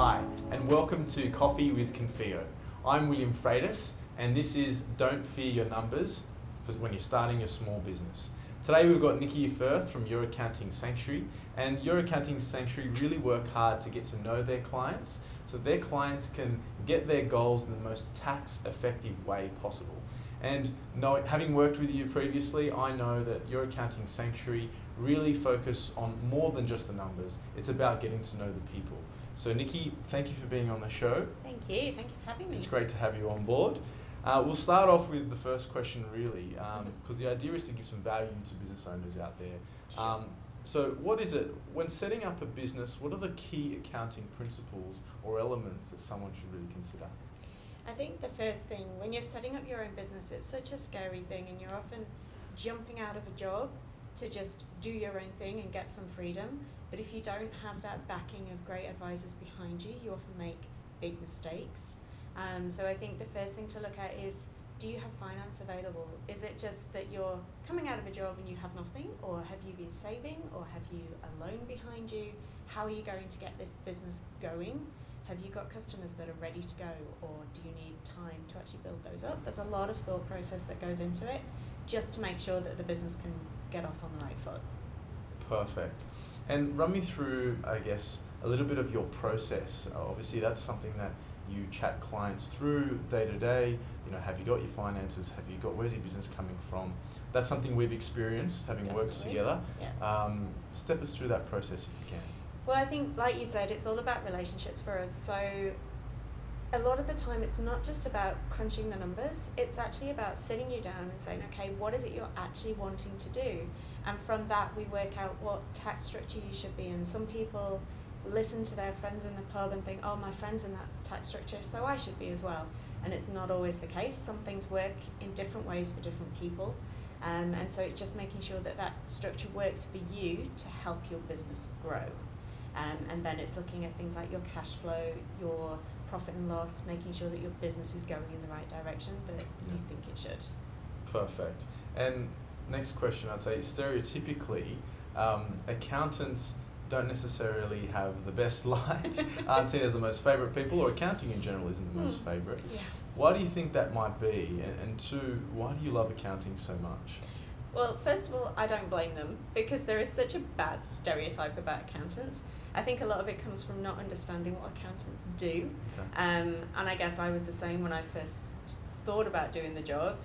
Hi, and welcome to Coffee with Confio. I'm William Freitas, and this is Don't Fear Your Numbers for when you're starting a small business. Today we've got Nikki Firth from Your Accounting Sanctuary, and Your Accounting Sanctuary really work hard to get to know their clients so their clients can get their goals in the most tax-effective way possible. And having worked with you previously, I know that Your Accounting Sanctuary really focus on more than just the numbers. It's about getting to know the people. So Nikki, thank you for being on the show. Thank you for having me. It's great to have you on board. We'll start off with the first question really, because the idea is to give some value to business owners out there. Sure. So what is it, when setting up a business, what are the key accounting principles or elements that someone should really consider? I think the first thing, when you're setting up your own business, it's such a scary thing and you're often jumping out of a job to just do your own thing and get some freedom. But if you don't have that backing of great advisors behind you, you often make big mistakes. So I think the first thing to look at is, do you have finance available? Is it just that you're coming out of a job and you have nothing? Or have you been saving? Or have you a loan behind you? How are you going to get this business going? Have you got customers that are ready to go? Or do you need time to actually build those up? There's a lot of thought process that goes into it just to make sure that the business can get off on the right foot. Perfect. And run me through, I guess, a little bit of your process. Obviously, that's something that you chat clients through day to day. You know, have you got your finances? Have you got, where's your business coming from? That's something we've experienced, having Definitely. worked together. Yeah. Step us through that process if you can. Well, I think, like you said, it's all about relationships for us. So a lot of the time, it's not just about crunching the numbers. It's actually about sitting you down and saying, okay, what is it you're actually wanting to do? And from that, we work out what tax structure you should be in. Some people listen to their friends in the pub and think, oh, my friend's in that tax structure, so I should be as well. And it's not always the case. Some things work in different ways for different people. And so it's just making sure that that structure works for you to help your business grow. And then it's looking at things like your cash flow, your profit and loss, making sure that your business is going in the right direction that you think it should. Perfect. And next question, I'd say stereotypically, accountants don't necessarily have the best light, aren't seen as the most favourite people, or accounting in general isn't the most favourite. Yeah. Why do you think that might be? And two, why do you love accounting so much? Well, first of all, I don't blame them because there is such a bad stereotype about accountants. I think a lot of it comes from not understanding what accountants do. Okay. And I guess I was the same when I first thought about doing the job.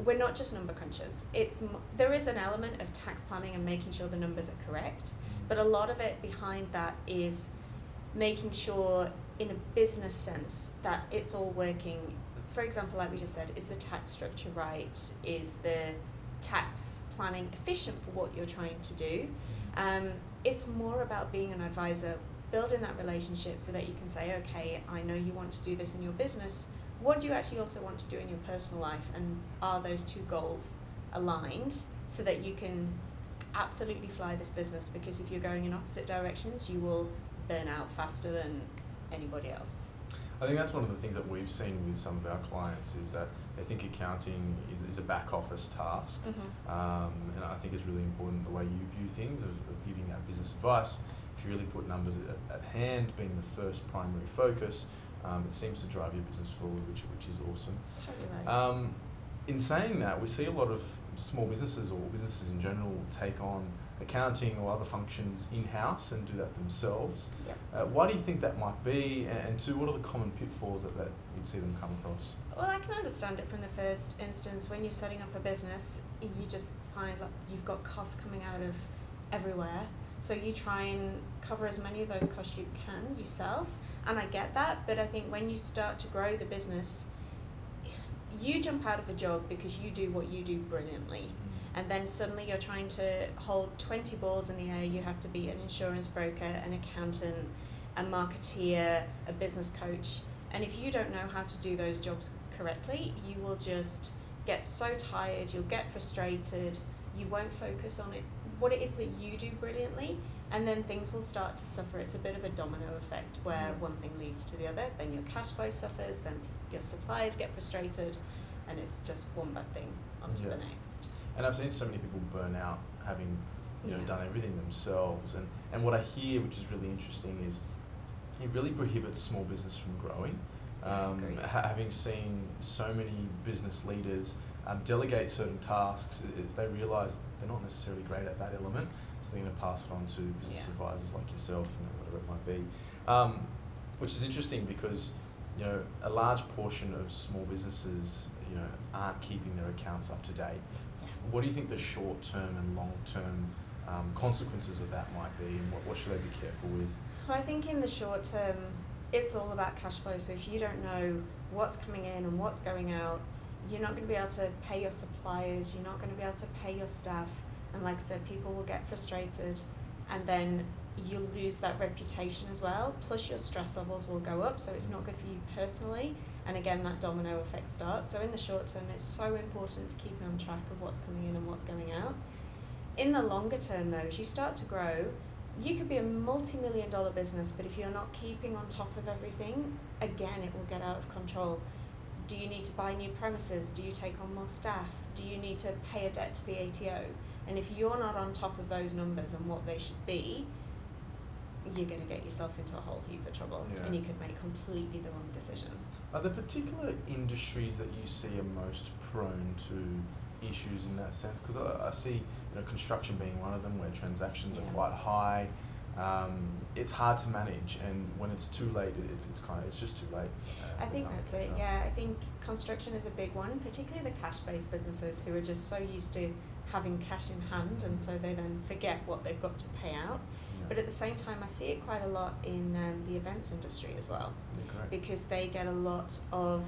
We're not just number crunchers. There is an element of tax planning and making sure the numbers are correct, but a lot of it behind that is making sure in a business sense that it's all working. For example, like we just said, is the tax structure right? Is the tax planning efficient for what you're trying to do? It's more about being an advisor, building that relationship so that you can say, okay, I know you want to do this in your business. What do you actually also want to do in your personal life? And are those two goals aligned so that you can absolutely fly this business? Because if you're going in opposite directions, you will burn out faster than anybody else. I think that's one of the things that we've seen with some of our clients is that they think accounting is a back office task. And I think it's really important the way you view things of giving that business advice. If you really put numbers at hand being the first primary focus, it seems to drive your business forward, which is awesome. Totally right. In saying that, we see a lot of small businesses or businesses in general take on accounting or other functions in-house and do that themselves. Yep. Why do you think that might be? And two, what are the common pitfalls that you'd see them come across? Well, I can understand it from the first instance. When you're setting up a business, you just find like you've got costs coming out of everywhere. So you try and cover as many of those costs you can yourself. And I get that, but I think when you start to grow the business, you jump out of a job because you do what you do brilliantly. And then suddenly you're trying to hold 20 balls in the air. You have to be an insurance broker, an accountant, a marketeer, a business coach. And if you don't know how to do those jobs correctly, you will just get so tired, you'll get frustrated, you won't focus on it, what it is that you do brilliantly, and then things will start to suffer. It's a bit of a domino effect where one thing leads to the other, then your cash flow suffers, then your suppliers get frustrated, and it's just one bad thing onto the next. And I've seen so many people burn out having done everything themselves. And what I hear, which is really interesting, is it really prohibits small business from growing. Agreed. Having seen so many business leaders delegate certain tasks, they realise they're not necessarily great at that element, so they're going to pass it on to business advisors like yourself, whatever it might be. Which is interesting because a large portion of small businesses aren't keeping their accounts up to date. Yeah. What do you think the short-term and long-term consequences of that might be, and what should they be careful with? Well, I think in the short term, it's all about cash flow. So if you don't know what's coming in and what's going out, you're not going to be able to pay your suppliers, you're not going to be able to pay your staff. And like I said, people will get frustrated, and then you'll lose that reputation as well. Plus your stress levels will go up, so it's not good for you personally. And again, that domino effect starts. So in the short term, it's so important to keep on track of what's coming in and what's going out. In the longer term though, as you start to grow, you could be a multi-million-dollar business, but if you're not keeping on top of everything, again, it will get out of control. Do you need to buy new premises? Do you take on more staff? Do you need to pay a debt to the ATO? And if you're not on top of those numbers and what they should be, you're going to get yourself into a whole heap of trouble, and you could make completely the wrong decision. Are there particular industries that you see are most prone to issues in that sense? Because I see construction being one of them, where transactions are quite high. It's hard to manage, and when it's too late, it's just too late. I think that's it. Yeah, I think construction is a big one, particularly the cash-based businesses who are just so used to having cash in hand, and so they then forget what they've got to pay out. But at the same time, I see it quite a lot in the events industry as well, because they get a lot of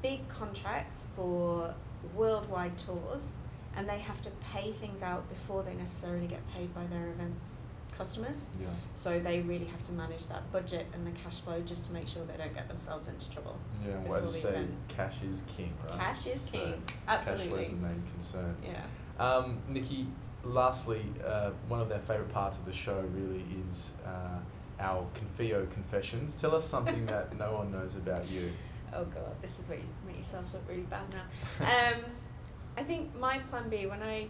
big contracts for worldwide tours, and they have to pay things out before they necessarily get paid by their events customers. So they really have to manage that budget and the cash flow just to make sure they don't get themselves into trouble. Well, as I say, cash is king, right? Cash is king, absolutely. Cash flow is the main concern. Yeah. Nikki, lastly, one of their favourite parts of the show really is our Confio confessions. Tell us something that no one knows about you. Oh God, this is where you make yourself look really bad now. I think my plan B, when I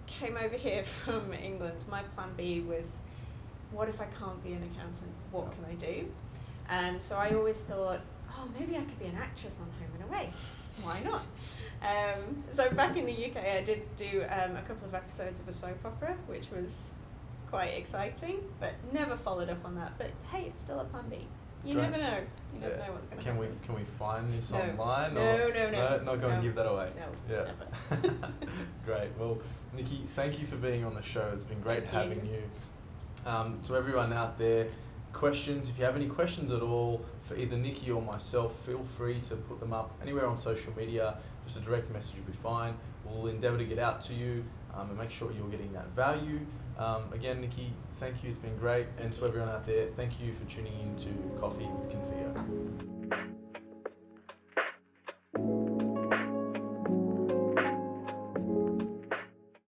came over here from England, my plan B was, what if I can't be an accountant? What can I do? So I always thought, maybe I could be an actress on Home and Away. Why not? So back in the UK, I did do a couple of episodes of a soap opera, which was quite exciting, but never followed up on that. But hey, it's still a plan B. You never know. You never know what's going to happen. Can we find this online? No. Not going to give that away. No, never. Great. Well, Nikki, thank you for being on the show. It's been great having you. To everyone out there, questions, if you have any questions at all for either Nikki or myself, feel free to put them up anywhere on social media. Just a direct message will be fine. We'll endeavour to get out to you and make sure you're getting that value. Again, Nikki, thank you. It's been great. And to everyone out there, thank you for tuning in to Coffee with Confio.